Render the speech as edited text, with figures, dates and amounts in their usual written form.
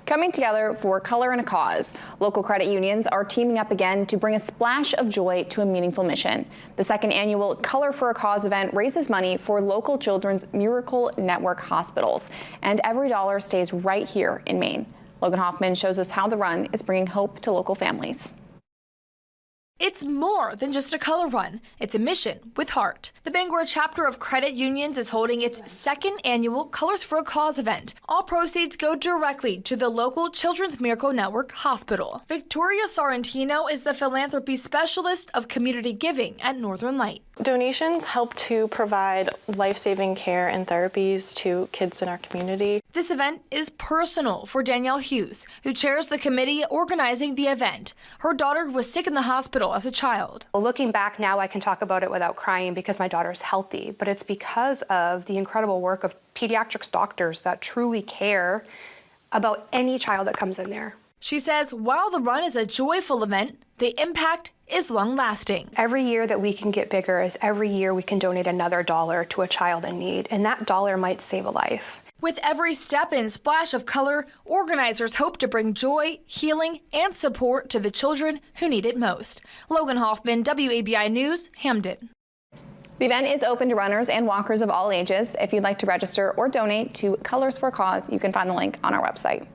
Coming together for Color and a Cause, local credit unions are teaming up again to bring a splash of joy to a meaningful mission. The second annual Color for a Cause event raises money for local children's Miracle Network hospitals, and every dollar stays right here in Maine. Logan Hoffman shows us how the run is bringing hope to local families. It's more than just a color run. It's a mission with heart. The Bangor chapter of credit unions is holding its second annual Colors for a Cause event. All proceeds go directly to the local Children's Miracle Network hospital. Victoria Sorrentino is the philanthropy specialist of community giving at Northern Light. Donations help to provide life-saving care and therapies to kids in our community. This event is personal for Danielle Hughes, who chairs the committee organizing the event. Her daughter was sick in the hospital as a child. Looking back now, I can talk about it without crying because my daughter's healthy, but it's because of the incredible work of pediatrics doctors that truly care about any child that comes in there. She says while the run is a joyful event, the impact is long-lasting. Every year that we can get bigger is every year we can donate another dollar to a child in need, and that dollar might save a life. With every step and splash of color, organizers hope to bring joy, healing, and support to the children who need it most. Logan Hoffman, WABI News, Hamden. The event is open to runners and walkers of all ages. If you'd like to register or donate to Colors for a Cause, you can find the link on our website.